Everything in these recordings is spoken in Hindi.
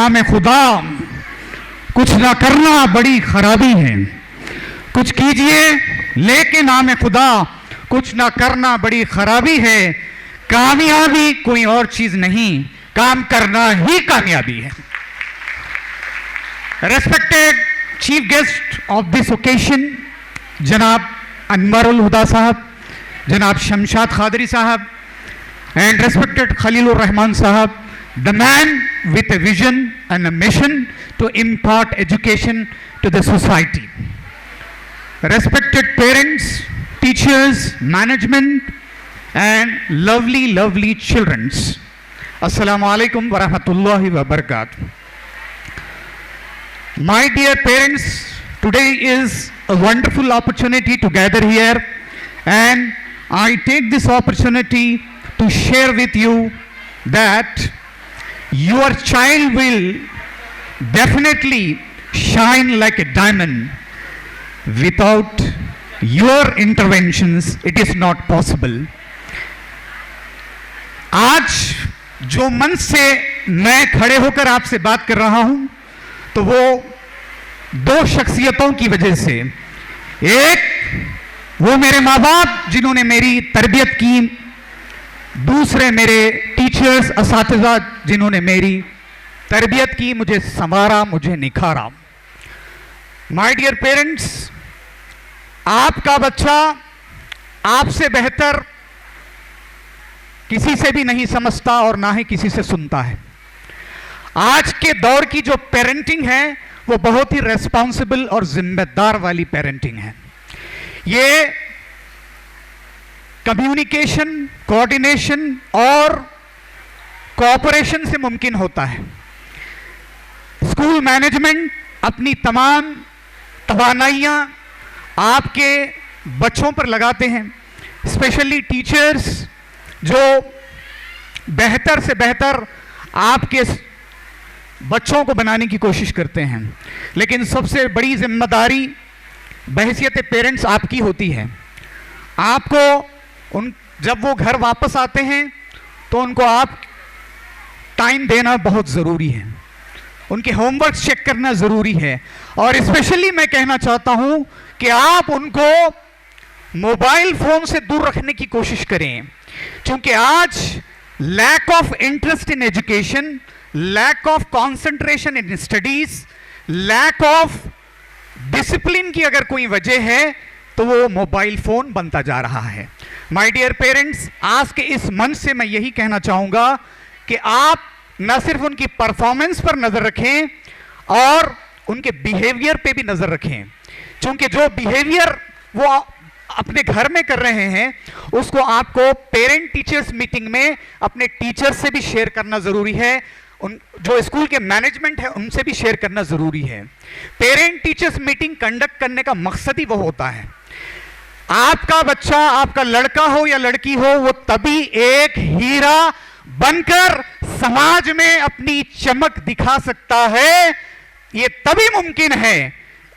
नाम खुदा कुछ ना करना बड़ी खराबी है। कुछ कीजिए लेके नाम खुदा कुछ ना करना बड़ी खराबी है। कामयाबी कोई और चीज नहीं, काम करना ही कामयाबी है। Respected Chief Guest of this occasion, जनाब अनवरुल हुदा साहब, जनाब शमशाद खादरी साहब, and respected Khalilur Rahman साहब, the man with a vision and a mission to impart education to the society. Respected parents, teachers, management, and lovely children. Assalamu alaikum wa rahmatullahi wa barakatuh. My dear parents, today is a wonderful opportunity to gather here, and I take this opportunity to share with you that your child will definitely shine like a diamond. Without your interventions, it is not possible. आज जो मन से मैं खड़े होकर आपसे बात कर रहा हूं, तो वो दो शख्सियतों की वजह से। एक वो मेरे माँ बाप जिन्होंने मेरी तरबियत की, दूसरे मेरे टीचर्स असातिज़ा जिन्होंने मेरी तरबियत की, मुझे संवारा, मुझे निखारा। माय डियर पेरेंट्स, आपका बच्चा आपसे बेहतर किसी से भी नहीं समझता और ना ही किसी से सुनता है। आज के दौर की जो पेरेंटिंग है वो बहुत ही रेस्पॉन्सिबल और जिम्मेदार वाली पेरेंटिंग है। ये कम्युनिकेशन, कोऑर्डिनेशन और कोऑपरेशन से मुमकिन होता है। स्कूल मैनेजमेंट अपनी तमाम तवानाइयां आपके बच्चों पर लगाते हैं, स्पेशली टीचर्स जो बेहतर से बेहतर आपके बच्चों को बनाने की कोशिश करते हैं। लेकिन सबसे बड़ी जिम्मेदारी बहैसियत पेरेंट्स आपकी होती है। आपको जब वो घर वापस आते हैं तो उनको आप टाइम देना बहुत ज़रूरी है, उनके होमवर्क चेक करना ज़रूरी है, और स्पेशली मैं कहना चाहता हूं कि आप उनको मोबाइल फोन से दूर रखने की कोशिश करें, क्योंकि आज lack of interest in education, lack of concentration in studies, lack of discipline की अगर कोई वजह है तो वो मोबाइल फोन बनता जा रहा है। माय डियर पेरेंट्स, आज के इस मंच से मैं यही कहना चाहूंगा कि आप न सिर्फ उनकी परफॉर्मेंस पर नजर रखें और उनके बिहेवियर पे भी नजर रखें, क्योंकि जो बिहेवियर वो अपने घर में कर रहे हैं उसको आपको पेरेंट टीचर्स मीटिंग में अपने टीचर से भी शेयर करना जरूरी है, उन जो स्कूल के मैनेजमेंट है उनसे भी शेयर करना जरूरी है। पेरेंट टीचर्स मीटिंग कंडक्ट करने का मकसद ही वो होता है, आपका बच्चा, आपका लड़का हो या लड़की हो, वो तभी एक हीरा बनकर समाज में अपनी चमक दिखा सकता है, ये तभी मुमकिन है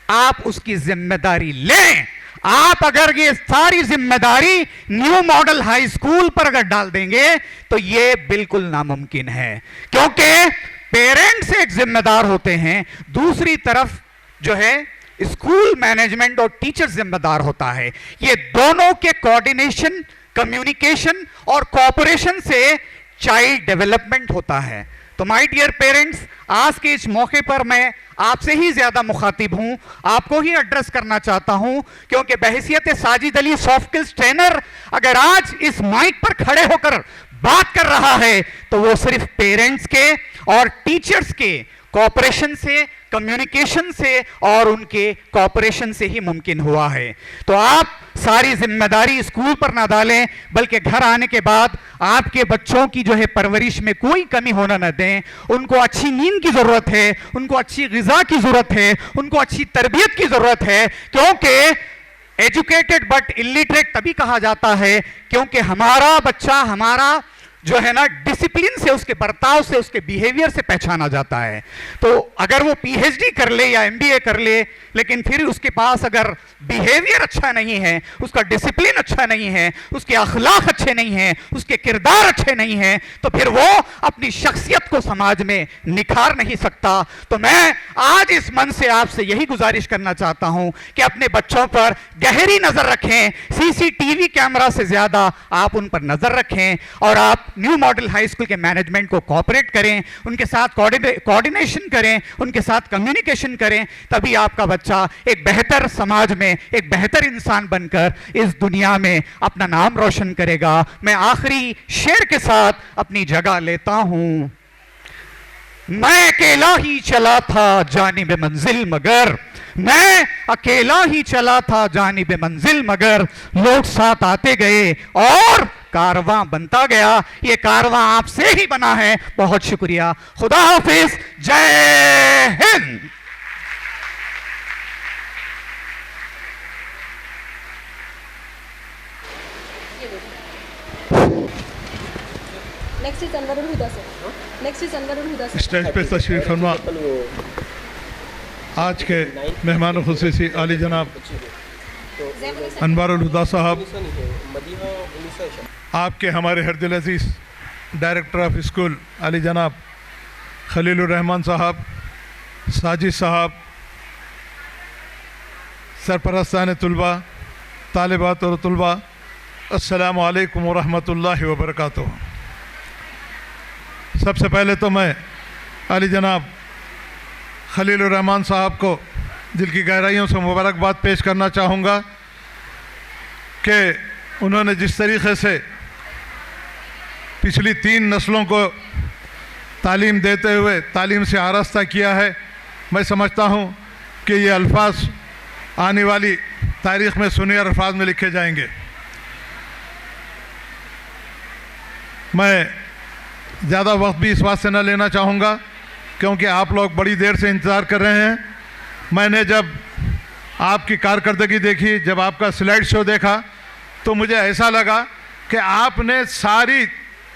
आप उसकी जिम्मेदारी लें। आप अगर ये सारी जिम्मेदारी न्यू मॉडल हाई स्कूल पर अगर डाल देंगे तो ये बिल्कुल नामुमकिन है, क्योंकि पेरेंट्स एक जिम्मेदार होते हैं, दूसरी तरफ जो है स्कूल मैनेजमेंट और टीचर जिम्मेदार होता है। ये दोनों के कोऑर्डिनेशन, कम्युनिकेशन और कोऑपरेशन से चाइल्ड डेवलपमेंट होता है। तो माय डियर पेरेंट्स, आज के इस मौके पर मैं आपसे ही ज्यादा मुखातिब हूं, आपको ही एड्रेस करना चाहता हूं, क्योंकि बहैसियत Sajid Ali soft skills trainer अगर आज इस माइक पर खड़े होकर बात कर रहा है तो वो सिर्फ पेरेंट्स के और टीचर्स के कोऑपरेशन से, कम्युनिकेशन से और उनके कोऑपरेशन से ही मुमकिन हुआ है। तो आप सारी जिम्मेदारी स्कूल पर ना डालें, बल्कि घर आने के बाद आपके बच्चों की जो है परवरिश में कोई कमी होना ना दें। उनको अच्छी नींद की जरूरत है, उनको अच्छी ग़िज़ा की जरूरत है, उनको अच्छी तरबियत की जरूरत है, क्योंकि एजुकेटेड बट इलिटरेट तभी कहा जाता है क्योंकि हमारा बच्चा, हमारा जो है ना डिसिप्लिन से, उसके बर्ताव से, उसके बिहेवियर से पहचाना जाता है। तो अगर वो पीएचडी कर ले या एमबीए कर ले, लेकिन फिर उसके पास अगर बिहेवियर अच्छा नहीं है, उसका डिसिप्लिन अच्छा नहीं है, उसके अखलाक अच्छे नहीं हैं, उसके किरदार अच्छे नहीं हैं, तो फिर वो अपनी शख्सियत को समाज में निखार नहीं सकता। तो मैं आज इस मन से आपसे यही गुजारिश करना चाहता हूं कि अपने बच्चों पर गहरी नजर रखें, सीसीटीवी कैमरा से ज्यादा आप उन पर नजर रखें, और आप न्यू मॉडल हाई स्कूल के मैनेजमेंट को कोऑपरेट करें, उनके साथ कोऑर्डिनेशन करें, उनके साथ कम्युनिकेशन करें, तभी आपका बच्चा एक बेहतर समाज में एक बेहतर इंसान बनकर इस दुनिया में अपना नाम रोशन करेगा। मैं आखिरी शेर के साथ अपनी जगह लेता हूं। मैं अकेला ही चला था जानिब मंजिल मगर, मैं अकेला ही चला था जानिब मंजिल मगर, लोग साथ आते गए और कारवां बनता गया। ये कारवां आपसे ही बना है। बहुत शुक्रिया। खुदा हाफिज। जय Hind. Next is Anwarul Huda sir. Next is Anwarul Huda sir. Stage पे तशरीफ फरमा आज के मेहमान खुसूसी आली जनाब अनवरुल हुदा साहब, आपके हमारे हरदिल अजीज़ डायरेक्टर ऑफ स्कूल आली जनाब खलीलुर रहमान साहब, साजिद साहब, सरपरस्तान तुलबा, तालिबात और तुलबा, अस्सलामु अलैकुम व रहमतुल्लाहि व बरकातुहू। सबसे पहले तो मैं अली जनाब खलीलुर रहमान साहब को दिल की गहराइयों से मुबारकबाद पेश करना चाहूँगा कि उन्होंने जिस तरीक़े से पिछली 3 नस्लों को तालीम देते हुए तालीम से आरास्ता किया है, मैं समझता हूँ कि ये अल्फाज आने वाली तारीख़ में सुने अल्फाज में लिखे जाएंगे। मैं ज़्यादा वक्त भी इस बात से न लेना चाहूँगा क्योंकि आप लोग बड़ी देर से इंतज़ार कर रहे हैं। मैंने जब आपकी कारकर्दगी देखी, जब आपका स्लाइड शो देखा, तो मुझे ऐसा लगा कि आपने सारी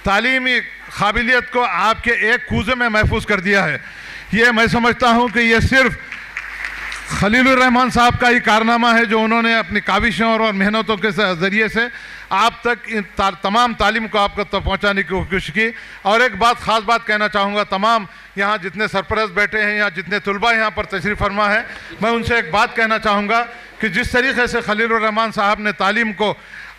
तालीमी काबिलियत को आपके एक कूजे में महफूज कर दिया है। ये मैं समझता हूँ कि ये सिर्फ खलीलुर रहमान साहब का ही कारनामा है जो उन्होंने अपनी काविशों और मेहनतों के ज़रिए से आप तक इन तमाम तालीम को आपको तक पहुँचाने की कोशिश की। और एक बात ख़ास बात कहना चाहूँगा, तमाम यहाँ जितने सरपरस्त बैठे हैं या जितने तुलबा यहाँ पर तशरीफ़ फरमा है, मैं उनसे एक बात कहना चाहूँगा कि जिस तरीके से खलीलुर रहमान साहब ने तालीम को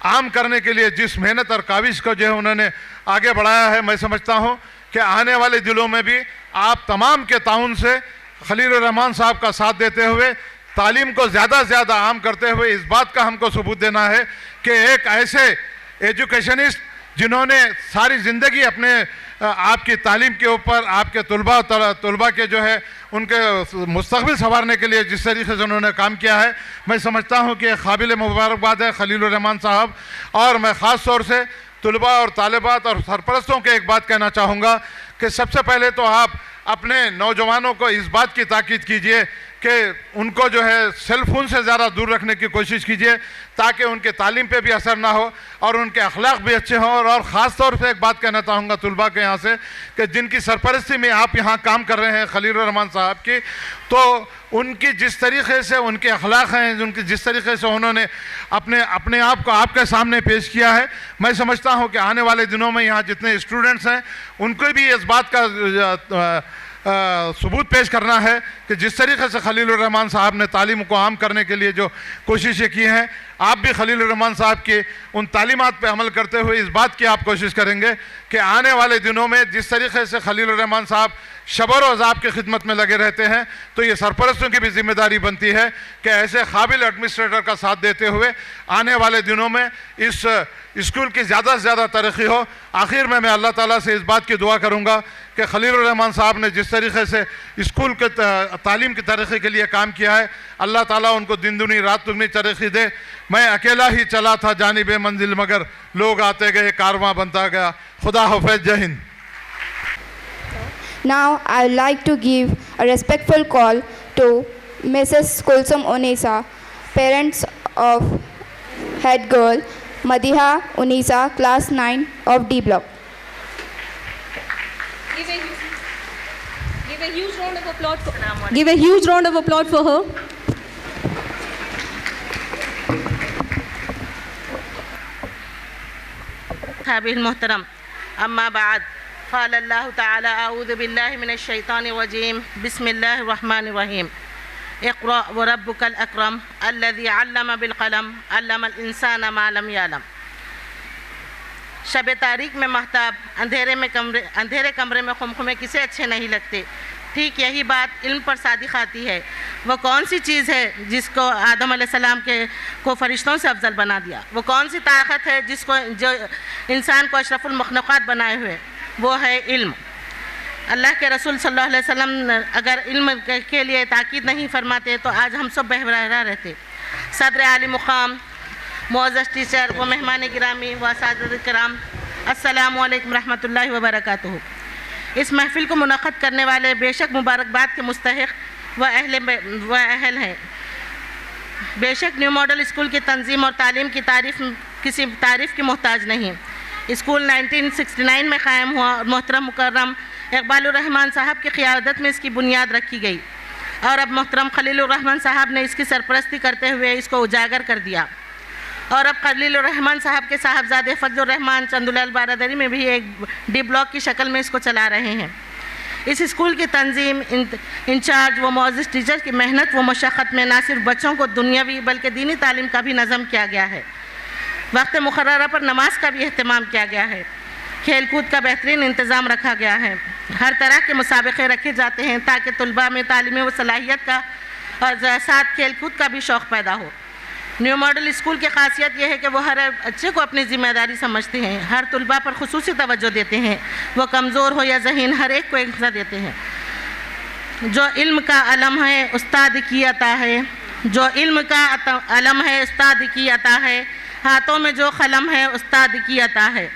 आम करने के लिए जिस मेहनत और काविश को जो है उन्होंने आगे बढ़ाया है, मैं समझता हूँ कि आने वाले दिनों में भी आप तमाम के ताउन से खलीलुर रहमान साहब का साथ देते हुए तालीम को ज़्यादा से ज़्यादा आम करते हुए इस बात का हमको सबूत देना है कि एक ऐसे एजुकेशनिस्ट जिन्होंने सारी ज़िंदगी अपने आपकी तालीम के ऊपर आपके तुलबा के जो है उनके मुस्तक़बिल संवारने के लिए जिस तरीके से उन्होंने काम किया है, मैं समझता हूँ कि काबिल मुबारकबाद है खलीलुर रहमान साहब। और मैं ख़ास तौर से तुलबा और तालिबात और सरपरस्तों के एक बात कहना चाहूँगा कि सबसे पहले तो आप अपने नौजवानों को इस बात की ताकीद कीजिए कि उनको जो है सेल फोन से ज़्यादा दूर रखने की कोशिश कीजिए ताकि उनके तालीम पे भी असर ना हो और उनके अखलाक भी अच्छे हों। और ख़ास तौर से एक बात कहना चाहूँगा तुलबा के यहाँ से कि जिनकी सरपरस्ती में आप यहाँ काम कर रहे हैं खलीलुर रहमान साहब की, तो उनकी जिस तरीके से उनके अखलाक हैं, उनकी जिस तरीके से उन्होंने अपने आप को आपके सामने पेश किया है, मैं समझता हूँ कि आने वाले दिनों में यहाँ जितने स्टूडेंट्स हैं उनको भी इस बात का सबूत पेश करना है कि जिस तरीके से खलीलुर रहमान साहब ने तालीम को आम करने के लिए जो कोशिशें की हैं, आप भी खलीलुर रहमान साहब की उन तालीमात पे अमल करते हुए इस बात की आप कोशिश करेंगे कि आने वाले दिनों में जिस तरीके से खलीलुर रहमान साहब शब रोज़ आपकी खिदमत में लगे रहते हैं, तो ये सरपरस्तों की भी जिम्मेदारी बनती है कि ऐसे काबिल एडमिनिस्ट्रेटर का साथ देते हुए आने वाले दिनों में इस स्कूल की ज़्यादा से ज़्यादा तरक्की हो। आखिर में मैं अल्लाह ताला से इस बात की दुआ करूँगा कि खलीलुर रहमान साहब ने जिस तरीके से स्कूल के तालीम की तरक्की के लिए काम किया है, अल्लाह ताला उनको दिन दुनी रात दुगनी तरक्की दे। मैं अकेला ही चला था जानिबे मंजिल मगर, लोग आते गए कारवां बनता गया। खुदा हाफिज़। जय Hind. Now I would like to give a respectful call to Mrs. Kulsum Unisa, parents of head girl Madiha Unisa, class 9 of D block. Give a huge round of applause for, give a huge round of applause for her. साबिल मोहतरम अम्मा बाद क़ाल अल्लाह ताला अऊज़ु बिल्लाहि मिनश शैतानिर रजीम बिस्मिल्लाहिर रहमानिर रहीम इक़रा व रब्बुकल अकरम अल्लज़ी अल्लम बिल क़लम अल्लमल इंसाना मा लम यअलम। शब तारीक में महताब अंधेरे कमरे में खुमखुमे किसे अच्छे नहीं लगते। ठीक यही बात इल्म पर सादिक़ आती है। वो कौन सी चीज़ है जिसको आदम अलैहिस्सलाम को फ़रिश्तों से अफजल बना दिया। वो कौन सी ताकत है जो इंसान को अशरफुल मखलूक़ात बनाए हुए, वो है इल्म। अल्लाह के रसूल सल्लल्लाहु अलैहि वसल्लम अगर इल्म के लिए ताकीद नहीं फरमाते तो आज हम सब बहरा रहते। सदर आली मुक़ाम, मुअज़्ज़ज़ टीचर व मेहमान गिरामी व असातिज़ा किराम, अस्सलामु अलैकुम रहमतुल्लाहि व बरकातुहू। इस महफ़िल को मुनक़्क़द करने वाले बेशक मुबारकबाद के मुस्तहिक़ व अहल हैं। बेशक न्यू मॉडल स्कूल की तंजीम और तालीम की किसी तारीफ़ की मोहताज नहीं। स्कूल 1969 में क़ायम हुआ और मोहतरम मुकर्रम इक़बालुर रहमान साहब की क़ियादत में इसकी बुनियाद रखी गई और अब मोहतरम खलीलुर रहमान साहब ने इसकी सरपरस्ती करते हुए इसको उजागर कर दिया और अब खलीलुर रहमान साहब के साहबजादे फजलुर रहमान चंदुलाल बारादरी में भी एक डी ब्लॉक की शक्ल में इसको चला रहे हैं। इस स्कूल की तंजीम, इंचार्ज व मुअज़्ज़िज़ टीचर की मेहनत व मशक्क़त में न सिर्फ बच्चों को दुनियावी बल्कि दीनी तालीम का भी नज़म किया गया है। वक्त मुक़र्ररा पर नमाज का भी अहतमाम किया गया है। खेल कूद का बेहतरीन इंतज़ाम रखा गया है। हर तरह के मुसाबक़े रखे जाते हैं ताकि तलबा में तालीमी व सलाहियत का और साथ खेल कूद का भी शौक़ पैदा हो। न्यू मॉडल स्कूल की खासियत यह है कि वो हर बच्चे को अपनी ज़िम्मेदारी समझते हैं, हर तलबा पर खुसूसी तवज्जो देते हैं। वो कमज़ोर हो या ज़हीन, हर एक को एक हिस्सा देते हैं। जो इल्म का अलम है उस्ताद की अता है, जो इल्म का अलम है उस्ताद की अता है। हाथों में जो कलम है उस्ताद की अता है,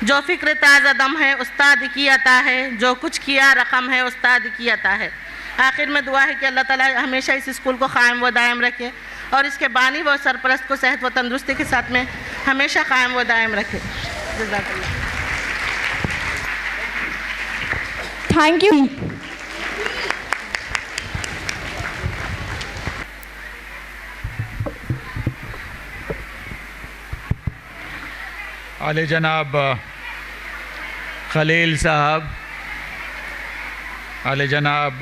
जो फ़िक्र ताज़ा दम है उस्ताद की अता है, जो कुछ किया रकम है उस्ताद की अता है। आखिर में दुआ है कि अल्लाह ताला हमेशा इस स्कूल को क़ायम व दायम रखे और इसके बानी व सरपरस्त को सेहत व तंदुरुस्ती के साथ में हमेशा क़ायम व दायम रखे। जज़ाकल्लाह। Thank you. आले जनाब खलील साहब, आले जनाब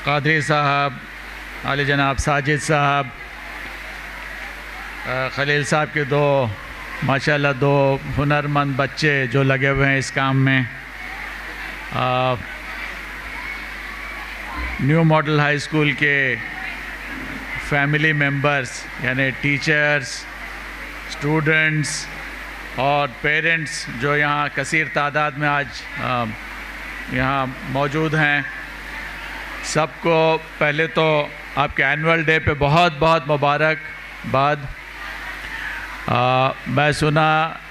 कादरी साहब, आले जनाब साजिद साहब, खलील साहब के दो माशाल्लाह दो हुनरमंद बच्चे जो लगे हुए हैं इस काम में। न्यू मॉडल हाई स्कूल के फैमिली मेंबर्स यानी टीचर्स, स्टूडेंट्स और पेरेंट्स जो यहाँ कसीर तादाद में आज यहाँ मौजूद हैं, सबको पहले तो आपके एनुअल डे पे बहुत बहुत मुबारकबाद। मैं सुना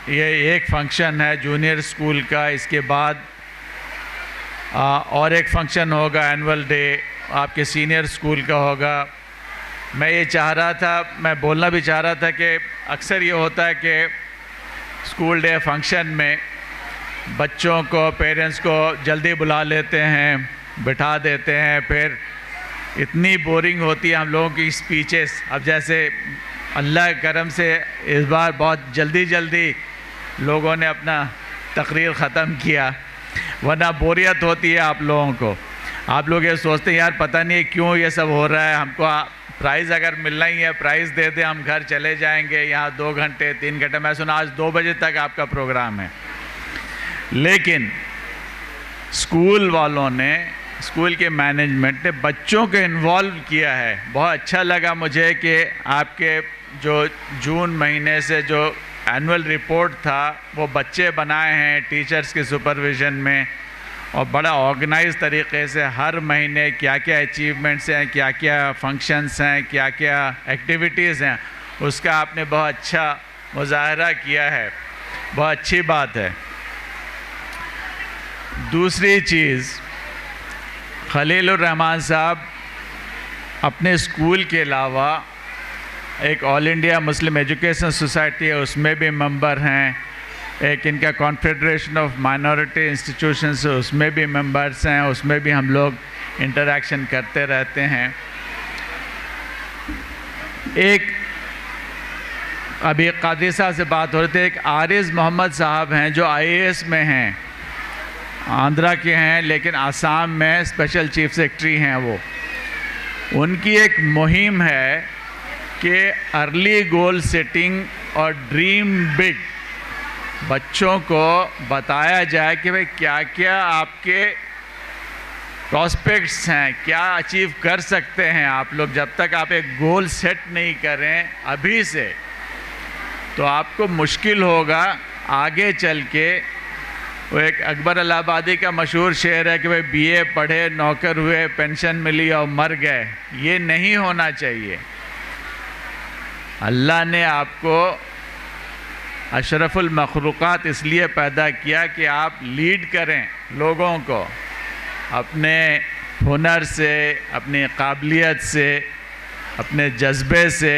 ये एक फंक्शन है जूनियर स्कूल का, इसके बाद और एक फंक्शन होगा एनुअल डे आपके सीनियर स्कूल का होगा। मैं ये चाह रहा था, मैं बोलना भी चाह रहा था कि अक्सर ये होता है कि स्कूल डे फंक्शन में बच्चों को, पेरेंट्स को जल्दी बुला लेते हैं, बिठा देते हैं, फिर इतनी बोरिंग होती है हम लोगों की स्पीचेस। अब जैसे अल्लाह के करम से इस बार बहुत जल्दी लोगों ने अपना तकरीर ख़त्म किया, वरना बोरियत होती है आप लोगों को। आप लोग ये सोचते हैं यार पता नहीं क्यों ये सब हो रहा है, हमको प्राइज़ अगर मिलना ही है प्राइज़ दे दें, हम घर चले जाएंगे। यहाँ 2 घंटे 3 घंटे, मैं सुना आज 2 बजे तक आपका प्रोग्राम है। लेकिन स्कूल वालों ने, स्कूल के मैनेजमेंट ने बच्चों को इन्वॉल्व किया है। बहुत अच्छा लगा मुझे कि आपके जो जून महीने से जो एनुअल रिपोर्ट था वो बच्चे बनाए हैं टीचर्स के सुपरविज़न में, और बड़ा ऑर्गेनाइज तरीक़े से हर महीने क्या क्या अचीवमेंट्स हैं, क्या क्या फंक्शंस हैं, क्या क्या एक्टिविटीज़ हैं, उसका आपने बहुत अच्छा मुज़ाहरा किया है। बहुत अच्छी बात है। दूसरी चीज़, खलीलुर रहमान साहब अपने स्कूल के अलावा एक all India Muslim education society है उसमें भी मेंबर हैं, एक इनका कॉन्फेडरेशन ऑफ माइनॉरिटी इंस्टीट्यूशंस, उसमें भी मेंबर्स हैं, उसमें भी हम लोग इंटरेक्शन करते रहते हैं। एक अभी कादरी साहब से बात हो रही थी, एक आरिज़ मोहम्मद साहब हैं जो IAS में हैं, आंध्रा के हैं लेकिन आसाम में स्पेशल चीफ सेक्रेटरी हैं वो। उनकी एक मुहिम है कि अर्ली गोल सेटिंग और ड्रीम बिग, बच्चों को बताया जाए कि भाई क्या क्या आपके प्रॉस्पेक्ट्स हैं, क्या अचीव कर सकते हैं आप लोग। जब तक आप एक गोल सेट नहीं करें अभी से तो आपको मुश्किल होगा आगे चल के। वो एक अकबर इलाहाबादी का मशहूर शेर है कि भाई BA पढ़े, नौकर हुए, पेंशन मिली और मर गए। ये नहीं होना चाहिए। अल्लाह ने आपको अशरफुल मखलूक़ात इसलिए पैदा किया कि आप लीड करें लोगों को अपने हुनर से, अपनी काबिलियत से, अपने जज्बे से।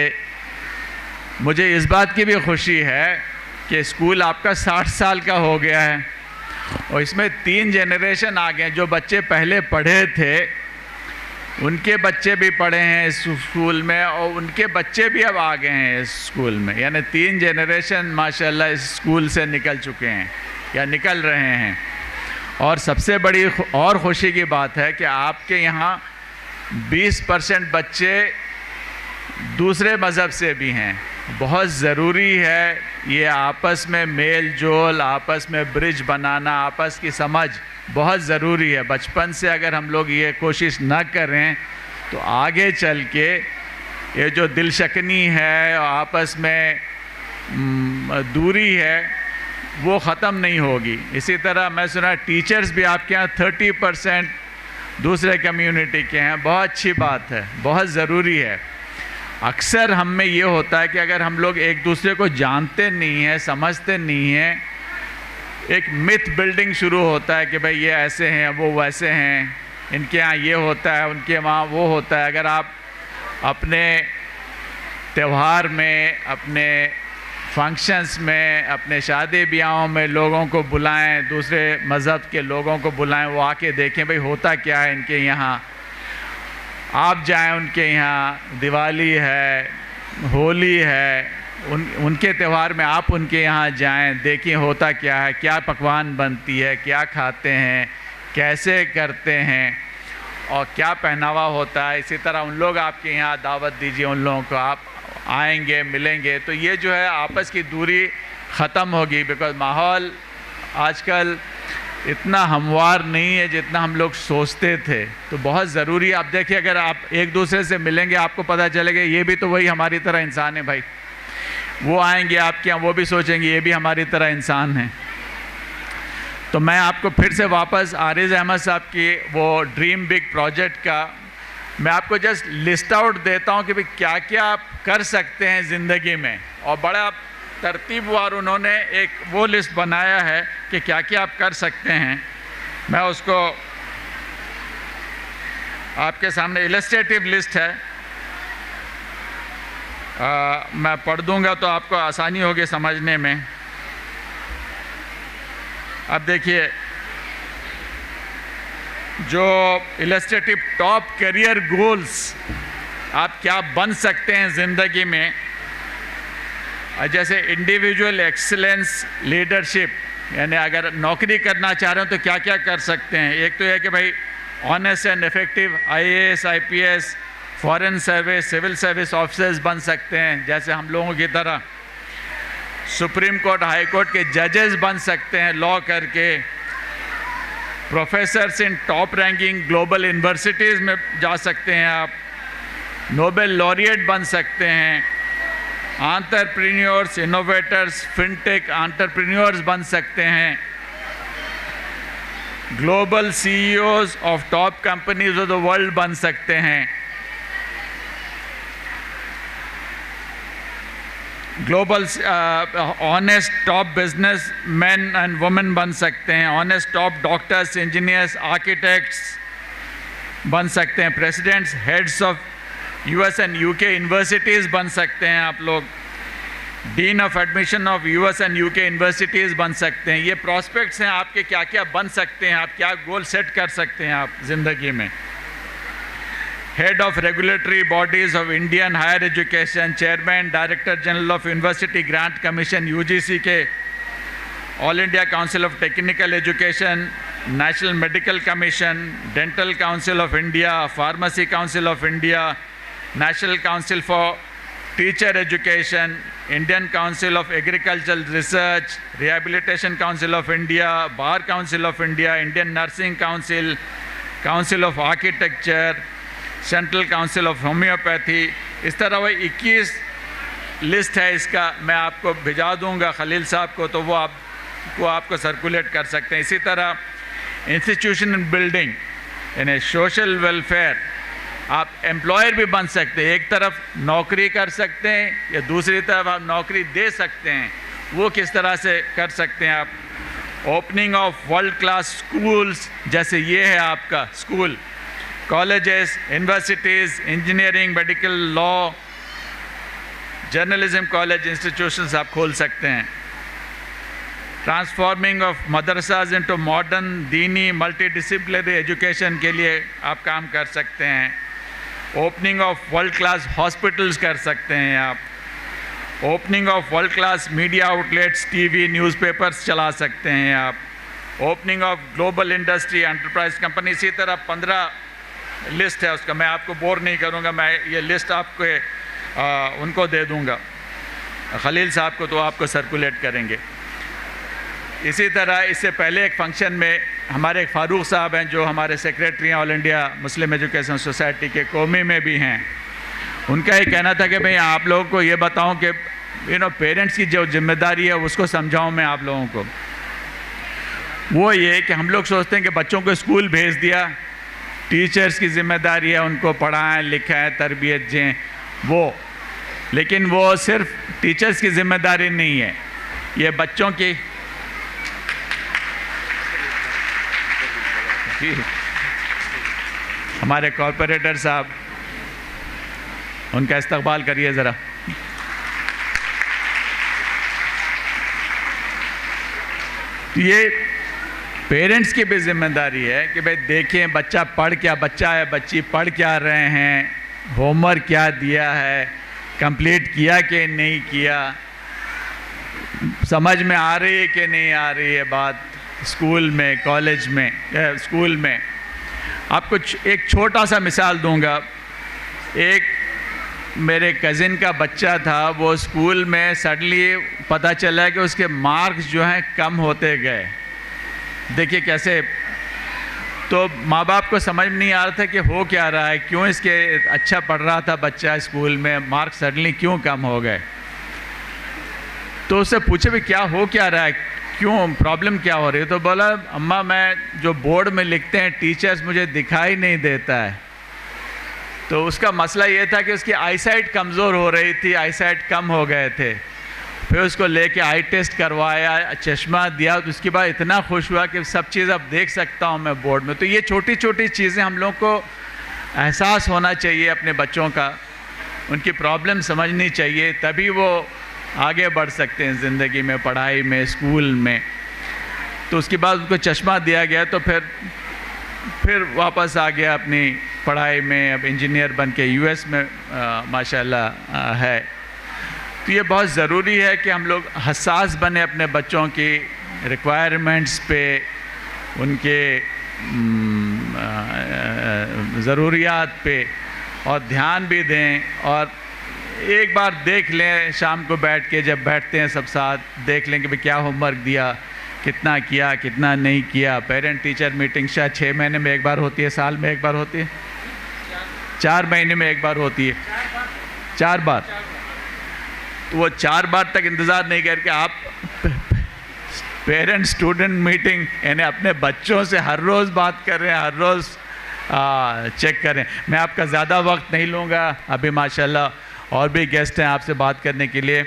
मुझे इस बात की भी खुशी है कि स्कूल आपका 60 साल का हो गया है और इसमें 3 जनरेशन आ गए। जो बच्चे पहले पढ़े थे उनके बच्चे भी पढ़े हैं इस स्कूल में और उनके बच्चे भी अब आ गए हैं इस स्कूल में, यानी 3 जनरेशन माशाल्लाह इस स्कूल से निकल चुके हैं या निकल रहे हैं। और सबसे बड़ी और खुशी की बात है कि आपके यहाँ 20% बच्चे दूसरे मज़हब से भी हैं। बहुत ज़रूरी है ये आपस में मेल जोल, आपस में ब्रिज बनाना, आपस की समझ बहुत ज़रूरी है। बचपन से अगर हम लोग ये कोशिश न करें तो आगे चल के ये जो दिलशकनी है, आपस में दूरी है, वो ख़त्म नहीं होगी। इसी तरह मैं सुना टीचर्स भी आपके यहाँ 30% दूसरे कम्युनिटी के हैं। बहुत अच्छी बात है, बहुत ज़रूरी है। अक्सर हम में ये होता है कि अगर हम लोग एक दूसरे को जानते नहीं हैं, समझते नहीं हैं, एक मिथ बिल्डिंग शुरू होता है कि भाई ये ऐसे हैं, वो वैसे हैं, इनके यहाँ ये होता है, उनके वहाँ वो होता है। अगर आप अपने त्यौहार में, अपने फंक्शंस में, अपने शादी ब्याहों में लोगों को बुलाएं, दूसरे मज़हब के लोगों को बुलाएं, वो आके देखें भाई होता क्या है इनके यहाँ। आप जाएं उनके यहाँ, दिवाली है, होली है, उनके त्यौहार में आप उनके यहाँ जाएं, देखें होता क्या है, क्या पकवान बनती है, क्या खाते हैं, कैसे करते हैं और क्या पहनावा होता है। इसी तरह उन लोग आपके यहाँ दावत दीजिए उन लोगों को, आप आएंगे, मिलेंगे, तो ये जो है आपस की दूरी ख़त्म होगी। बिकॉज़ माहौल आजकल इतना हमवार नहीं है जितना हम लोग सोचते थे। तो बहुत ज़रूरी है। आप देखिए अगर आप एक दूसरे से मिलेंगे आपको पता चलेगा ये भी तो वही हमारी तरह इंसान है भाई। वो आएंगे आपके यहाँ, वो भी सोचेंगे ये भी हमारी तरह इंसान है। तो मैं आपको फिर से वापस आरिज़ अहमद साहब की वो ड्रीम बिग प्रोजेक्ट का मैं आपको जस्ट लिस्ट आउट देता हूँ कि भाई क्या क्या आप कर सकते हैं ज़िंदगी में। और बड़ा तरतीबवार उन्होंने एक वो लिस्ट बनाया है कि क्या क्या आप कर सकते हैं। मैं उसको आपके सामने इलस्ट्रेटिव लिस्ट है, मैं पढ़ दूंगा तो आपको आसानी होगी समझने में। अब देखिए जो इलस्ट्रेटिव टॉप करियर गोल्स आप क्या बन सकते हैं ज़िंदगी में, जैसे इंडिविजुअल एक्सीलेंस लीडरशिप, यानी अगर नौकरी करना चाह रहे हो तो क्या क्या कर सकते हैं। एक तो यह कि भाई honest and effective IAS IPS foreign service civil service officers बन सकते हैं जैसे हम लोगों की तरह। सुप्रीम कोर्ट हाई कोर्ट के जजेस बन सकते हैं लॉ करके। प्रोफेसर्स इन टॉप रैंकिंग ग्लोबल यूनिवर्सिटीज़ में जा सकते हैं आप। नोबेल लॉरिएट बन सकते हैं। एंटरप्रेन्योर्स, इनोवेटर्स, फिनटेक एंटरप्रेन्योर्स बन सकते हैं। Global CEOs of top companies of the world बन सकते हैं। Global honest top business man and women बन सकते हैं। Honest top doctors, engineers, architects बन सकते हैं। Presidents, heads of US and UK universities बन सकते हैं आप लोग। Dean of admission of US and UK universities बन सकते हैं। ये प्रॉस्पेक्ट्स हैं आपके, क्या क्या बन सकते हैं आप, क्या गोल सेट कर सकते हैं आप ज़िंदगी में। Head of regulatory bodies of Indian higher education, chairman director general of university grant commission UGC के, all India council of technical education, national medical commission, dental council of India, pharmacy council of India, national council for teacher education, Indian council of agricultural research, rehabilitation council of India, bar council of India, Indian nursing council, council of architecture, central council of homoeopathy. इस तरह वह 21 लिस्ट है इसका, मैं आपको भिजा दूंगा खलील साहब को, तो वो आपको सर्कुलेट कर सकते हैं। इसी तरह इंस्टीट्यूशन बिल्डिंग यानी सोशल वेलफेयर, आप एम्प्लॉयर भी बन सकते हैं। एक तरफ नौकरी कर सकते हैं या दूसरी तरफ आप नौकरी दे सकते हैं, वो किस तरह से कर सकते हैं आप। Opening of world class schools, जैसे ये है आपका school, colleges, universities, engineering, medical, law, journalism college, institutions आप खोल सकते हैं। ट्रांसफॉर्मिंग ऑफ मदरसाज इनटू मॉडर्न दीनी मल्टी डिसिप्लिनरी एजुकेशन के लिए आप काम कर सकते हैं। Opening of world class hospitals कर सकते हैं आप। Opening of world class media outlets, TV, newspapers चला सकते हैं आप। Opening of global industry enterprise company, इसी तरह 15 लिस्ट है उसका, मैं आपको बोर नहीं करूँगा, मैं ये लिस्ट आपको उनको दे दूँगा खलील साहब को, तो आपको सर्कुलेट करेंगे। इसी तरह इससे पहले एक फंक्शन में हमारे एक फ़ारूक साहब हैं जो हमारे सेक्रेटरी हैं all India Muslim education society के, कौमी में भी हैं। उनका ये कहना था कि भाई आप लोगों को ये बताऊं कि पेरेंट्स की जो जिम्मेदारी है उसको समझाऊं मैं आप लोगों को। वो ये कि हम लोग सोचते हैं कि बच्चों को स्कूल भेज दिया, टीचर्स की जिम्मेदारी है उनको पढ़ाएं लिखाएं तरबियत दें, वो, लेकिन वो सिर्फ टीचर्स की जिम्मेदारी नहीं है, ये बच्चों की हमारे कॉर्पोरेटर साहब, उनका इस्तकबाल करिए ज़रा। ये पेरेंट्स की भी जिम्मेदारी है कि भाई देखें बच्चा है बच्ची पढ़ क्या रहे हैं, होमवर्क क्या दिया है, कंप्लीट किया कि नहीं किया, समझ में आ रही है कि नहीं आ रही है बात स्कूल में, कॉलेज में, स्कूल में। आपको एक छोटा सा मिसाल दूंगा। एक मेरे कज़िन का बच्चा था, वो स्कूल में सडनली पता चला कि उसके मार्क्स जो हैं कम होते गए। देखिए कैसे, तो माँ बाप को समझ नहीं आ रहा था कि हो क्या रहा है, क्यों इसके अच्छा पढ़ रहा था बच्चा स्कूल में, मार्क्स सडनली क्यों कम हो गए। तो उससे पूछे भी क्या हो क्या रहा है, क्यों, प्रॉब्लम क्या हो रही है। तो बोला अम्मा मैं जो बोर्ड में लिखते हैं टीचर्स मुझे दिखाई नहीं देता है। तो उसका मसला ये था कि उसकी आईसाइट कमज़ोर हो रही थी, आईसाइट कम हो गए थे। फिर उसको लेके आई टेस्ट करवाया, चश्मा दिया, तो उसके बाद इतना खुश हुआ कि सब चीज़ अब देख सकता हूँ मैं बोर्ड में। तो ये छोटी छोटी चीज़ें हम लोग को एहसास होना चाहिए अपने बच्चों का, उनकी प्रॉब्लम समझनी चाहिए, तभी वो आगे बढ़ सकते हैं ज़िंदगी में, पढ़ाई में, स्कूल में। तो उसके बाद उनको चश्मा दिया गया, तो फिर वापस आ गया अपनी पढ़ाई में, अब इंजीनियर बन के यूएस में माशाल्लाह है। तो ये बहुत ज़रूरी है कि हम लोग हसास बने अपने बच्चों की रिक्वायरमेंट्स पे, उनके ज़रूरियात पे, और ध्यान भी दें। और एक बार देख लें शाम को बैठ के, जब बैठते हैं सब साथ, देख लें कि भाई क्या होमवर्क दिया, कितना किया, कितना नहीं किया। पेरेंट टीचर मीटिंग शायद 6 महीने में एक बार होती है, साल में एक बार होती है, 4 महीने में एक बार होती है, 4 बार। तो वो 4 बार तक इंतज़ार नहीं करके आप पेरेंट स्टूडेंट मीटिंग यानी अपने बच्चों से हर रोज़ बात कर रहे हैं, हर रोज़ चेक करें। मैं आपका ज़्यादा वक्त नहीं लूँगा, अभी माशाल्लाह और भी गेस्ट हैं आपसे बात करने के लिए।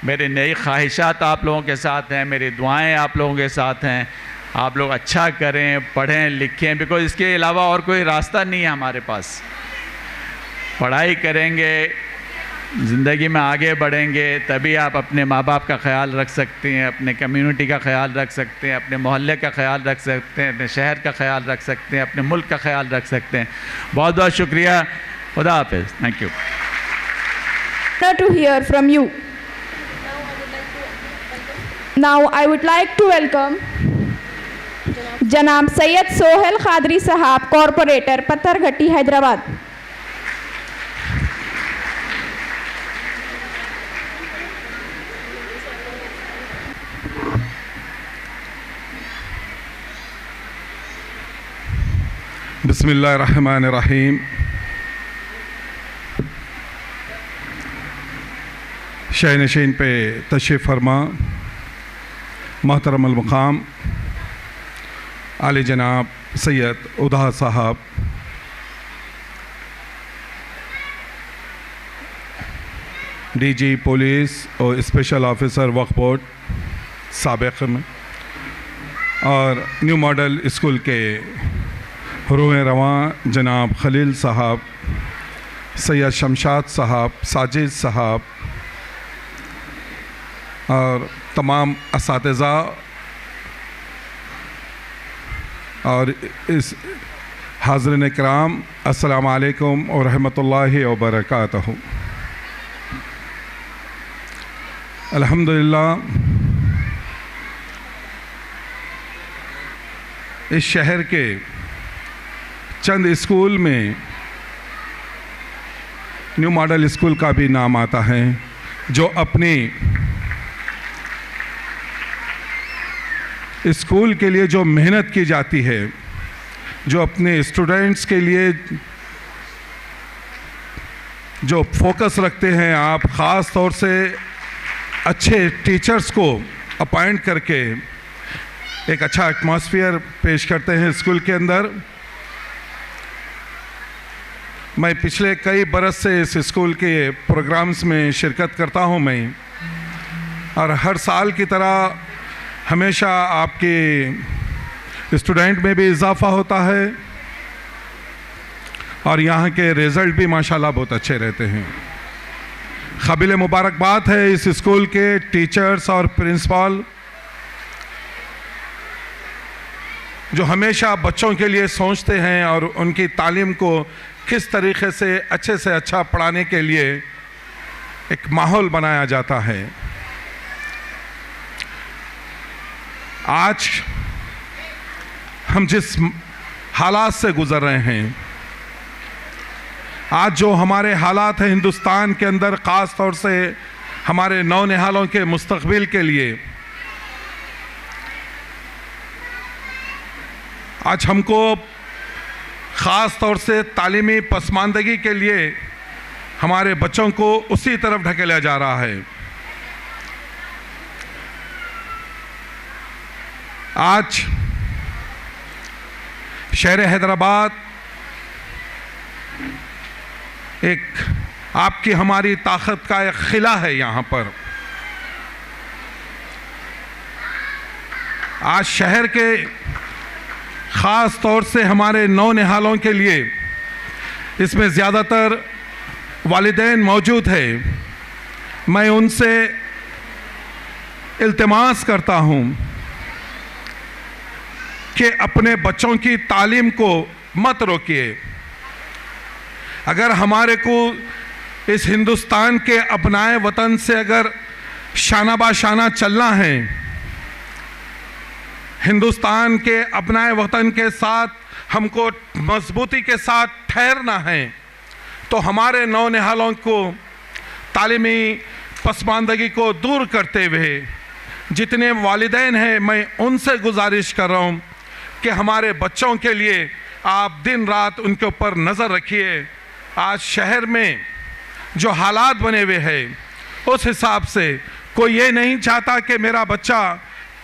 मेरी नई ख्वाहिशात आप लोगों के साथ हैं, मेरी दुआएं आप लोगों के साथ हैं। आप लोग अच्छा करें, पढ़ें लिखें, बिकॉज इसके अलावा और कोई रास्ता नहीं है हमारे पास। पढ़ाई करेंगे, ज़िंदगी में आगे बढ़ेंगे तभी आप अपने माँ बाप का ख्याल रख सकते हैं, अपने कम्युनिटी का ख्याल रख सकते हैं, अपने मोहल्ले का ख्याल रख सकते हैं, अपने शहर का ख्याल रख सकते हैं, अपने मुल्क का ख्याल रख सकते हैं। बहुत बहुत शुक्रिया। खुदा हाफिज़। Thank you. To hear from you. Now I would like to welcome जनाब सैयद सोहेल खादरी साहब, कॉरपोरेटर, पत्थरघट्टी, हैदराबाद। बिस्मिल्लाहिर्रहमानिर्रहीम। शहनशीन पे तशरीफ़ फरमा मोहतरम अल-मुक़ाम आले जनाब सैयद उदा साहब, डीजी पुलिस और स्पेशल ऑफिसर वक्फ बोर्ड साबिक़ में, और न्यू मॉडल स्कूल के रूह रवां जनाब खलील साहब, सैयद शमशाद साहब, साजिद साहब और तमाम असातिज़ा और इस हाज़रीन इकराम, अस्सलाम वालेकुम व रहमतुल्लाहि व बरकातहू। अल्हम्दुलिल्लाह, इस शहर के चंद स्कूल में न्यू मॉडल स्कूल का भी नाम आता है, जो अपनी स्कूल के लिए जो मेहनत की जाती है, जो अपने स्टूडेंट्स के लिए जो फोकस रखते हैं, आप ख़ास तौर से अच्छे टीचर्स को अपॉइंट करके एक अच्छा एटमॉस्फेयर पेश करते हैं स्कूल के अंदर। मैं पिछले कई बरस से इस स्कूल के प्रोग्राम्स में शिरकत करता हूं मैं, और हर साल की तरह हमेशा आपके स्टूडेंट में भी इजाफा होता है और यहाँ के रिज़ल्ट भी माशाल्लाह बहुत अच्छे रहते हैं। काबिल मुबारकबाद है इस स्कूल के टीचर्स और प्रिंसिपल, जो हमेशा बच्चों के लिए सोचते हैं और उनकी तालीम को किस तरीके से अच्छा पढ़ाने के लिए एक माहौल बनाया जाता है। आज हम जिस हालात से गुज़र रहे हैं, आज जो हमारे हालात हैं हिंदुस्तान के अंदर, ख़ास तौर से हमारे नौनिहालों के मुस्तक़बिल के लिए, आज हमको ख़ास तौर से तालीमी पसमानदगी के लिए हमारे बच्चों को उसी तरफ ढकेला जा रहा है। आज शहर हैदराबाद एक आपकी हमारी ताकत का एक खिला है। यहाँ पर आज शहर के ख़ास तौर से हमारे नौनिहालों के लिए इसमें ज़्यादातर वालिदैन मौजूद है। मैं उनसे इल्तिमास करता हूँ कि अपने बच्चों की तालीम को मत रोकिए। अगर हमारे को इस हिंदुस्तान के अपनाए वतन से अगर शाना बाशाना चलना है, हिंदुस्तान के अपनाए वतन के साथ हमको मजबूती के साथ ठहरना है, तो हमारे नौनिहालों को तालीमी पसमानदगी को दूर करते हुए जितने वालिदैन हैं, मैं उनसे गुजारिश कर रहा हूँ कि हमारे बच्चों के लिए आप दिन रात उनके ऊपर नज़र रखिए। आज शहर में जो हालात बने हुए हैं, उस हिसाब से कोई ये नहीं चाहता कि मेरा बच्चा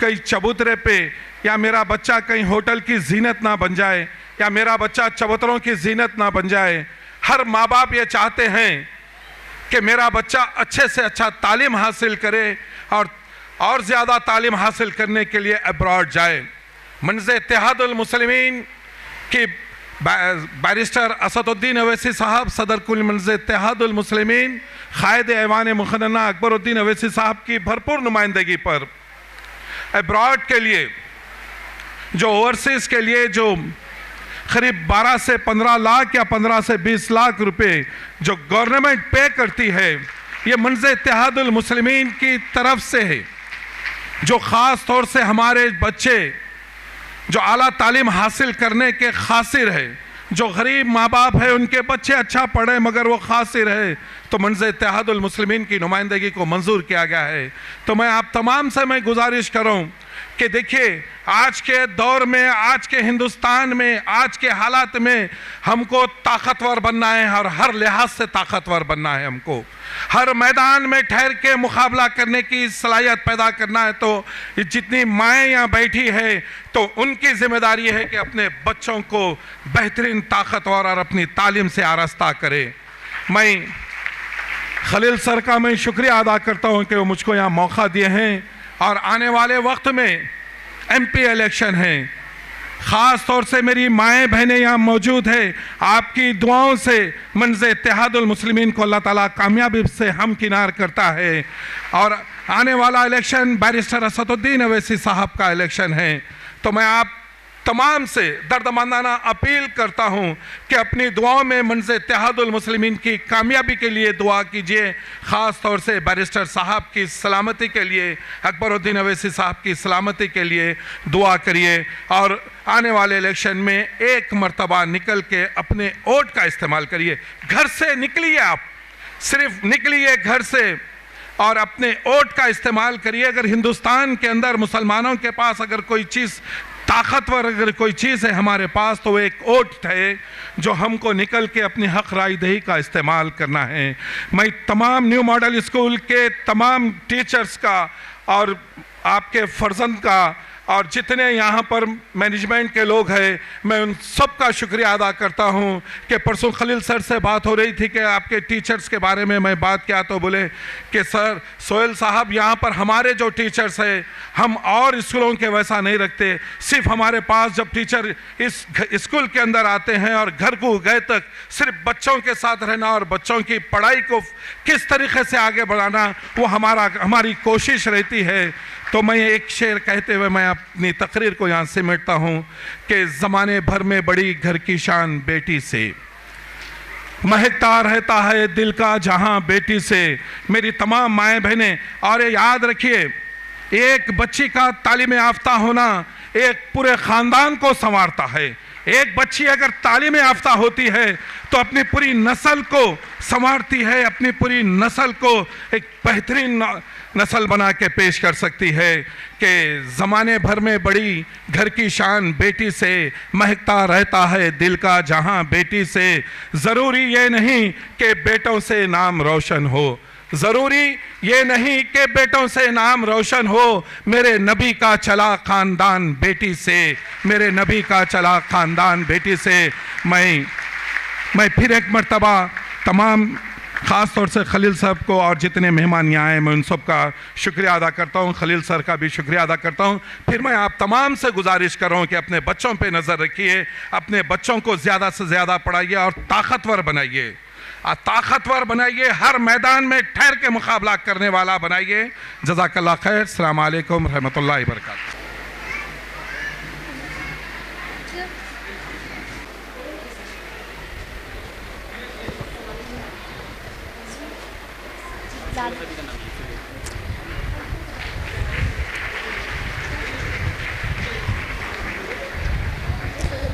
कहीं चबूतरे पे या मेरा बच्चा कहीं होटल की जीनत ना बन जाए या मेरा बच्चा चबूतरों की जीनत ना बन जाए। हर माँ बाप ये चाहते हैं कि मेरा बच्चा अच्छे से अच्छा तालीम हासिल करे और ज़्यादा तालीम हासिल करने के लिए अब्रॉड जाए। मंज़ इत्तेहादुल मुस्लिमीन की बैरिस्टर असदुद्दीन अवैसी साहब, सदर कुल मंज़ इत्तेहादुल मुस्लिमीन, क़ायद ऐवान मुखन्ना अकबरुद्दीन अवैसी साहब की भरपूर नुमाइंदगी पर अब्रॉड के लिए, जो ओवरसीज़ के लिए जो करीब 12 से 15 लाख या 15 से 20 लाख रुपए जो गवर्नमेंट पे करती है, ये मंज़ इत्तेहादुल मुस्लिमीन की तरफ से है, जो ख़ास तौर से हमारे बच्चे जो आला तालीम हासिल करने के खासिर है, जो गरीब माँ बाप है उनके बच्चे अच्छा पढ़े मगर वो खासिर है, तो मंज़ इत्तेहादुल मुस्लिमीन की नुमाइंदगी को मंजूर किया गया है। तो मैं आप तमाम से मैं गुजारिश करूं कि देखिए, आज के दौर में, आज के हिंदुस्तान में, आज के हालात में हमको ताकतवर बनना है और हर लिहाज से ताकतवर बनना है। हमको हर मैदान में ठहर के मुकाबला करने की सलाहियत पैदा करना है। तो जितनी माएँ यहाँ बैठी है तो उनकी जिम्मेदारी है कि अपने बच्चों को बेहतरीन ताकतवर और अपनी तालीम से आरास्ता करें। मैं खलील सर का मैं शुक्रिया अदा करता हूँ कि वो मुझको यहाँ मौका दिए हैं और आने वाले वक्त में MP इलेक्शन है, ख़ास तौर से मेरी माएँ बहनें यहाँ मौजूद है, आपकी दुआओं से मंज़ इत्तेहादुल मुस्लिमीन को अल्लाह ताला कामयाबी से हमकिनार करता है। और आने वाला इलेक्शन बैरिस्टर असदुद्दीन अवैसी साहब का इलेक्शन है। तो मैं आप तमाम से दर्दमंदाना अपील करता हूँ कि अपनी दुआओं में मंज़ इत्तेहादुल मुस्लिमीन की कामयाबी के लिए दुआ कीजिए, ख़ास तौर से बैरिस्टर साहब की सलामती के लिए, अकबरुद्दीन अवैसी साहब की सलामती के लिए दुआ करिए। और आने वाले इलेक्शन में एक मर्तबा निकल के अपने वोट का इस्तेमाल करिए। घर से निकलिए, आप सिर्फ निकलिए घर से और अपने वोट का इस्तेमाल करिए। अगर हिंदुस्तान के अंदर मुसलमानों के पास अगर कोई चीज़ ताकतवर अगर कोई चीज़ है हमारे पास तो वो एक वोट है, जो हमको निकल के अपनी हक राय दही का इस्तेमाल करना है। मैं तमाम न्यू मॉडल स्कूल के तमाम टीचर्स का और आपके फर्जंद का और जितने यहाँ पर मैनेजमेंट के लोग हैं, मैं उन सब का शुक्रिया अदा करता हूँ कि परसों खलील सर से बात हो रही थी कि आपके टीचर्स के बारे में मैं बात किया तो बोले कि सर सोहेल साहब, यहाँ पर हमारे जो टीचर्स हैं हम और स्कूलों के वैसा नहीं रखते। सिर्फ हमारे पास जब टीचर इस स्कूल के अंदर आते हैं और घर को गए तक सिर्फ बच्चों के साथ रहना और बच्चों की पढ़ाई को किस तरीके से आगे बढ़ाना, वो हमारी कोशिश रहती है। तो मैं एक शेर कहते हुए मैं अपनी तकरीर को यहाँ सिमटता हूँ कि ज़माने भर में बड़ी घर की शान बेटी से, महकता रहता है दिल का जहाँ बेटी से। मेरी तमाम माएँ बहनें, और ये याद रखिए, एक बच्ची का तालीम याफ्ता होना एक पूरे ख़ानदान को संवारता है। एक बच्ची अगर तालीम याफ्ता होती है तो अपनी पूरी नस्ल को संवारती है, अपनी पूरी नस्ल को एक बेहतरीन नस्ल बना के पेश कर सकती है कि ज़माने भर में बड़ी घर की शान बेटी से, महकता रहता है दिल का जहां बेटी से। ज़रूरी ये नहीं कि बेटों से नाम रोशन हो, ज़रूरी ये नहीं कि बेटों से नाम रोशन हो, मेरे नबी का चला ख़ानदान बेटी से, मेरे नबी का चला ख़ानदान बेटी से। मैं फिर एक मर्तबा तमाम ख़ास तौर से खलील साहब को और जितने मेहमान यहाँ आए मैं उन सब का शुक्रिया अदा करता हूँ, खलील सर का भी शुक्रिया अदा करता हूँ। फिर मैं आप तमाम से गुजारिश कर रहा हूँ कि अपने बच्चों पे नज़र रखिए, अपने बच्चों को ज़्यादा से ज़्यादा पढ़ाइए और ताकतवर बनाइए, ताकतवर बनाइए, हर मैदान में ठहर के मुकाबला करने वाला बनाइए। जज़ाकल्लाह खैर। अस्सलाम वालेकुम रहमतुल्लाहि व बरकातहू।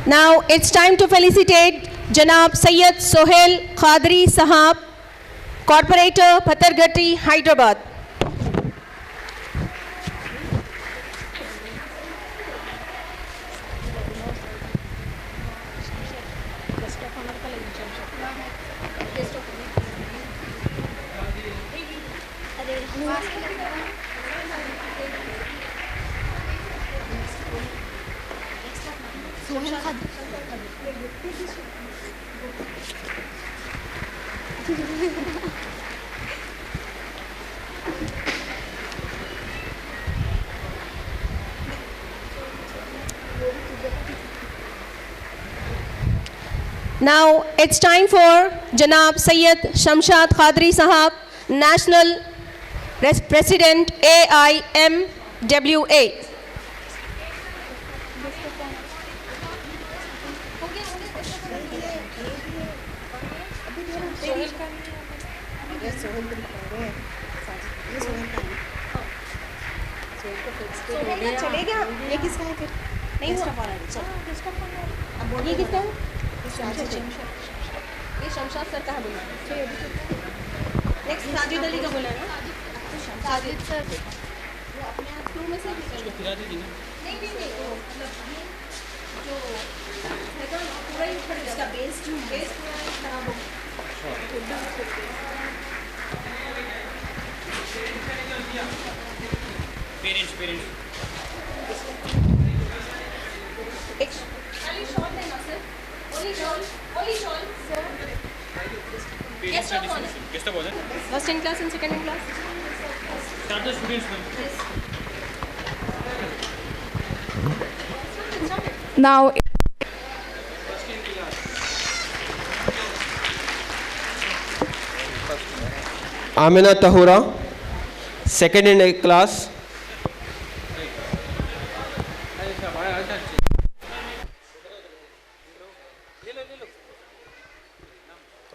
Now it's time to felicitate Janab Sayyid Sohail Khadri Sahab, Corporator, Patharghatti, Hyderabad. Now it's time for Janab Sayyid Shamshad Khadri Sahab, National President AIMWA. चलेगा ये किसका है फिर नहीं हुआ अब ये किसका है ये शमशाद सर का है बोला नेक्स्ट साजिद अली का बोला ना साजिद सर वो अपने आप क्यों में से नहीं वो मतलब जो है ना पूरा ही इसका बेस पूरा खराब हो पेरेंट्स only shawl देना sir only shawl sir guest of honor first in class and second in class start the students Now, Amina Tahura, second in a class.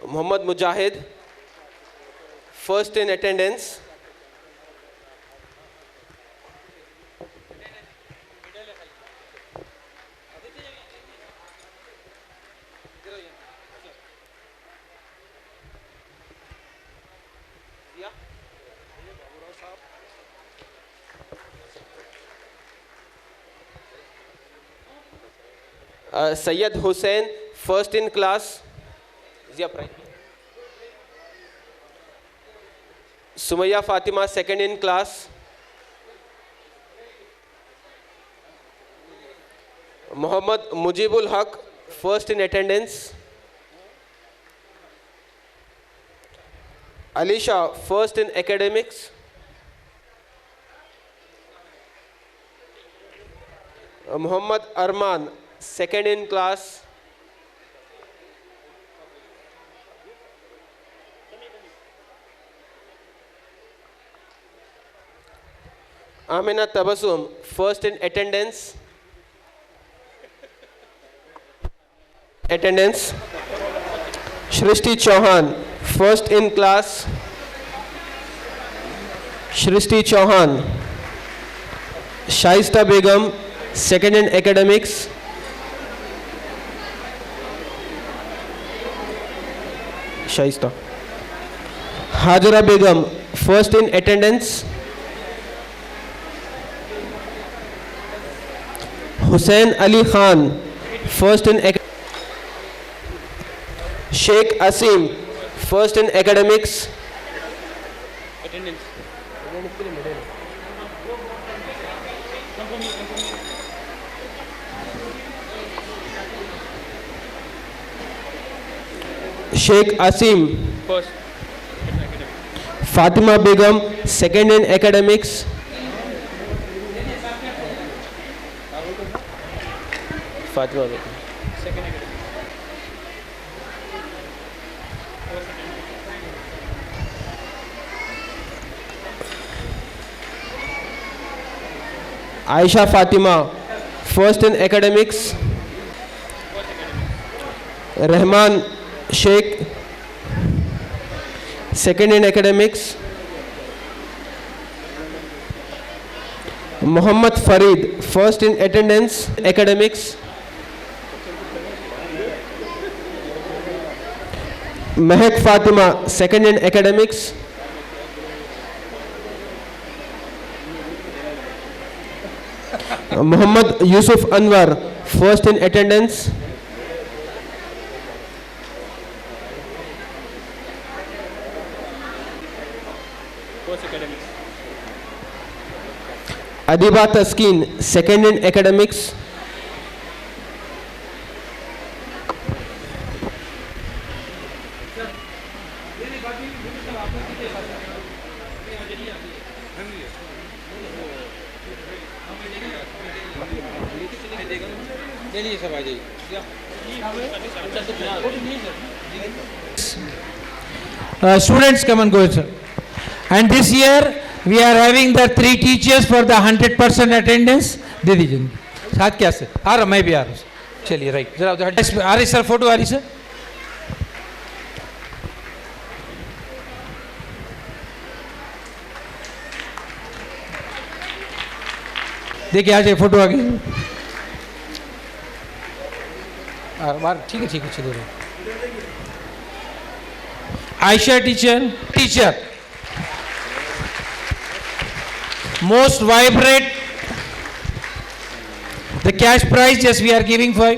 Muhammad Mujahid, first in attendance. Sayyid Hussain, first in class. Sumaya Fatima, second in class. Muhammad Mujibul Haq, first in attendance. Alisha, first in academics. Muhammad Arman, second in class. Amina Tabasum, first in attendance. Shrishti Chauhan, first in class. Shrishti Chauhan. Shaista Begum, second in academics. Shaista. Hajara Begum, first in attendance. Hussain Ali Khan, first in Sheikh Asim, first in academics. Sheikh Asim, first. Fatima Begum, second in academics. Fatima Begum. Second academics. Aisha Fatima, first in academics. Rahman Sheikh, second in academics. Muhammad Farid, first in attendance, academics. Mehak Fatima, second in academics. Muhammad Yusuf Anwar, first in attendance. Adiba Taskin, second in academics. Students come and go, sir. And this year we are having the 3 teachers for the 100% attendance. दे दीजिए साथ क्या सर, आ रहा, मैं भी आ रहा हूँ. चलिए राइट, जरा उधर आ रही सर, फोटो आ रही सर. देखिए आ जाए, फोटो आ गई. ठीक है चलिए. Aisha teacher, most vibrant. The cash prize just we are giving for.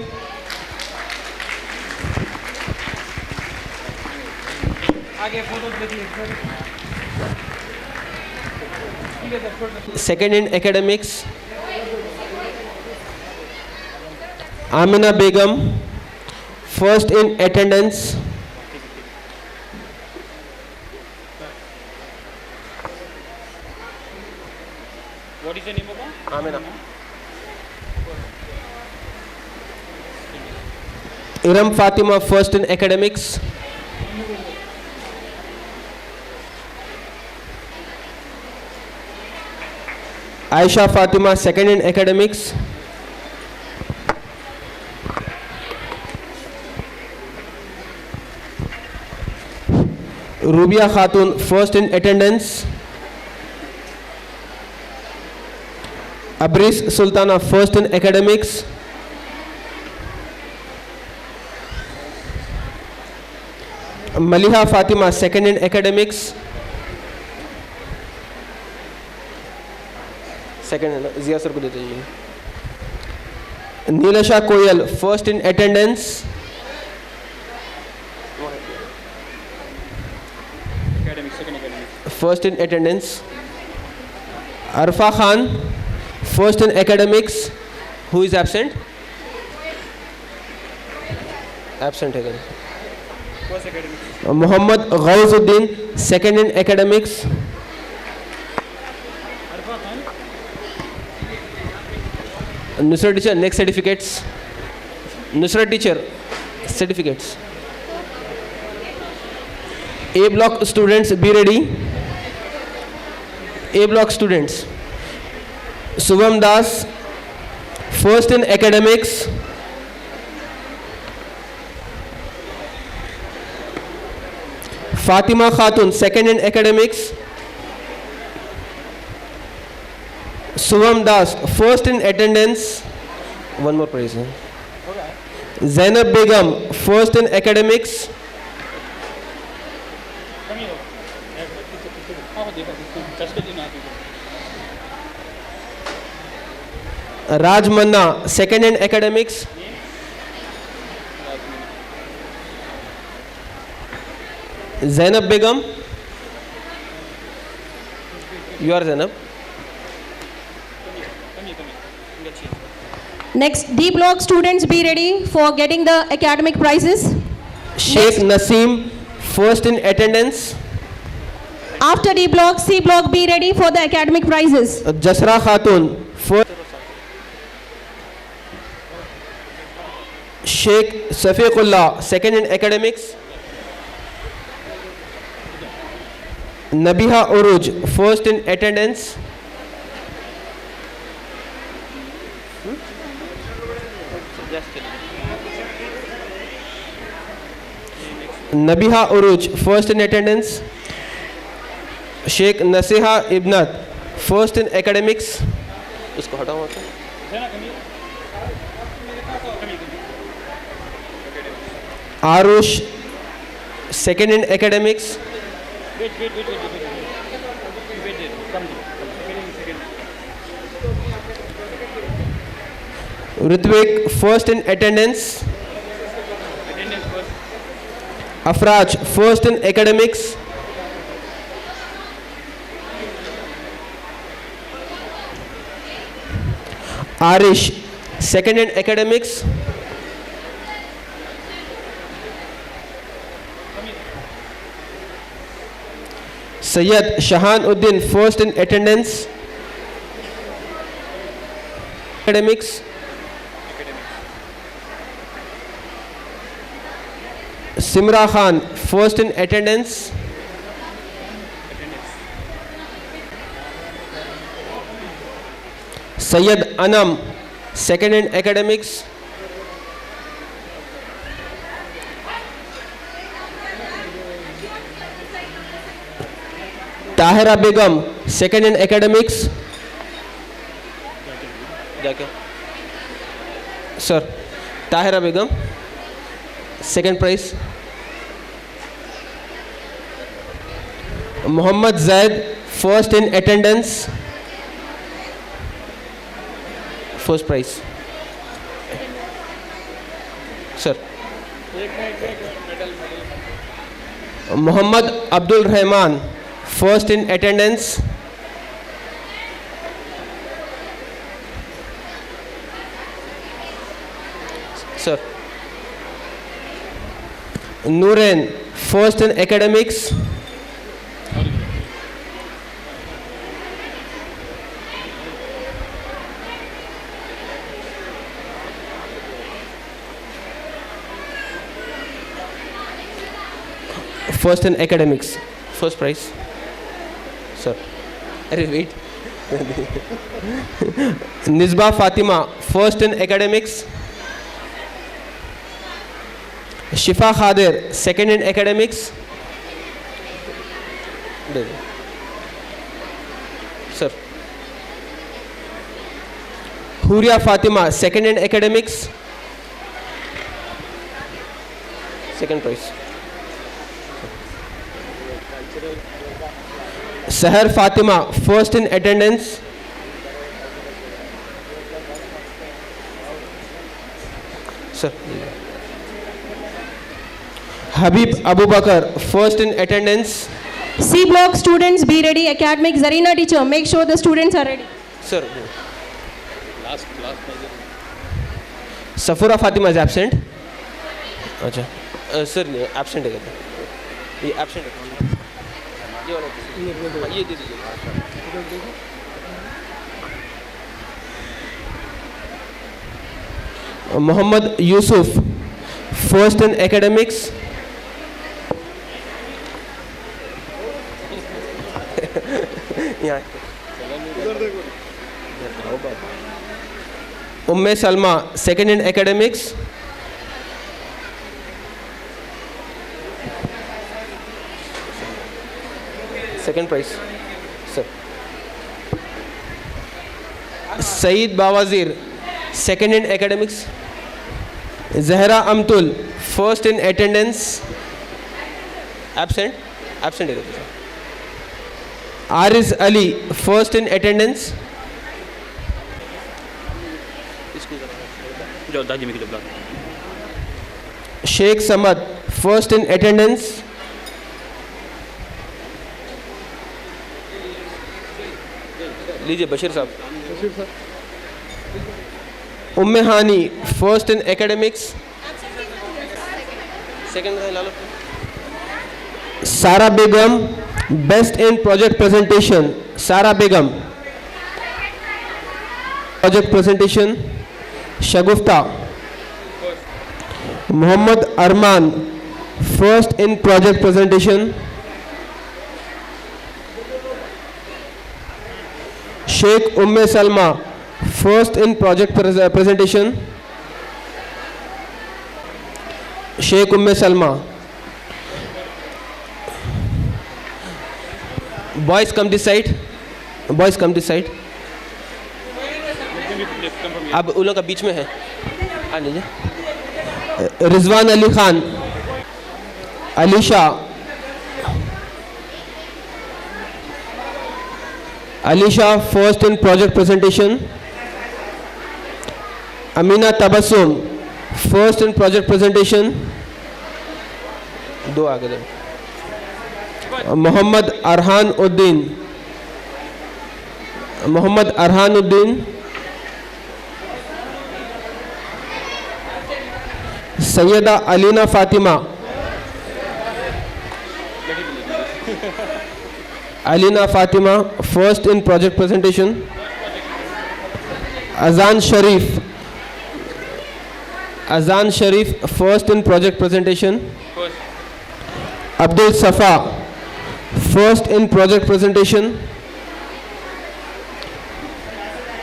Second in academics, Amina Begum. First in attendance, What is the name of her? Amina. Iram Fatima, first in academics. Aisha Fatima, second in academics. Rubia Khatun, first in attendance. Abris Sultana, first in academics. Maliha Fatima, second in academics. Second, Zia sir ko dete dijiye. Nilasha Koyal, first in attendance. First in attendance. Arfa Khan, first in academics. Who is absent? Absent again. First academics. Muhammad Ghauzuddin, second in academics. Nusrat teacher, next certificates. Nusrat teacher, certificates. A block students, be ready. A block students. Subham Das, first in academics. Fatima Khatun, second in academics. Subham Das, first in attendance. One more praise. Zainab Begum, first in academics. Raj Manna, second in academics. Zainab Begum. You are Zainab. Next, D block students, be ready for getting the academic prizes. Sheikh Naseem, first in attendance. After D block, C block, be ready for the academic prizes. Jasra Khatun, first. Sheikh Safiqullah, second in academics. Nabiha Uruj, first in attendance. Nabiha Uruj, first in attendance. Sheikh Nasiha Ibnat, first in academics. इसको हटाओ तो. Arush, second in academics. Wait. Come. Ritvik, first in attendance. Afraj, first in academics. Arish, second in academics. Sayyid Shahan Uddin, first in attendance. Simra Khan, first in attendance. Sayyid Anam, second in academics. Tahira Begum, second in academics. Sir, Tahira Begum, second prize. Muhammad Zaid, first in attendance. First prize. Sir. Muhammad Abdul Rahman, first in attendance. Sir. Nuren, first in academics. First in academics. First prize. Sir. Wait. Nisba Fatima, first in academics. Shifa Khadir, second in academics. Sir. Huria Fatima, second in academics. Second prize. Sahar Fatima, first in attendance. Sir. Habib Abu Bakar, first in attendance. C block students be ready. Academic Zarina teacher, make sure the students are ready. Sir. Safura Fatima is absent. अच्छा सर absent है कहते ये absent है ये वाला ये दे दीजिए Muhammad Yusuf, first in academics. Umme Salma, second in academics. Second prize. Sir. Saeed Bawazir, second in academics. Zahra Amtul, first in attendance. Absent. Absent है कहते हैं. Aris Ali, first in attendance. Sheikh Samad, first in attendance. लीजिए बशीर साहब. उम्मे हानी, first in academics. Second La low. Sara Begum, best in project presentation. Sara Begum, project presentation. Shagufta. Muhammad Arman, first in project presentation. Sheikh Umme Salma, first in project presentation. Sheikh Umme Salma. Boys come this side. Boys come this side. अब उन लोगों का बीच में है. आ लीजिए. Rizwan Ali Khan. Alisha. Alisha, first in project presentation. Amina Tabassum, first in project presentation. दो आगे दो. Muhammad Arhan Uddin. Muhammad Arhan Uddin. Sayyida Alina Fatima. Alina Fatima, first in project presentation. Azan Sharif. Azan Sharif, first in project presentation. First. Abdul Safa, first in project presentation.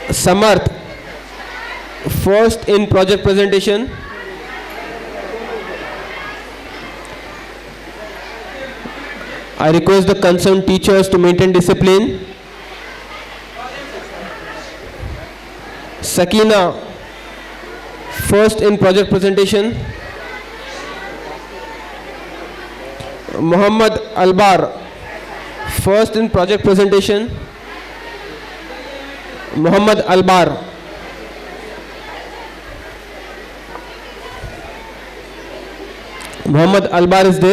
Samarth, first in project presentation. I request the concerned teachers to maintain discipline. Sakina, first in project presentation. Muhammad Albar, first in project presentation. Muhammad Albar. Muhammad Albar is there.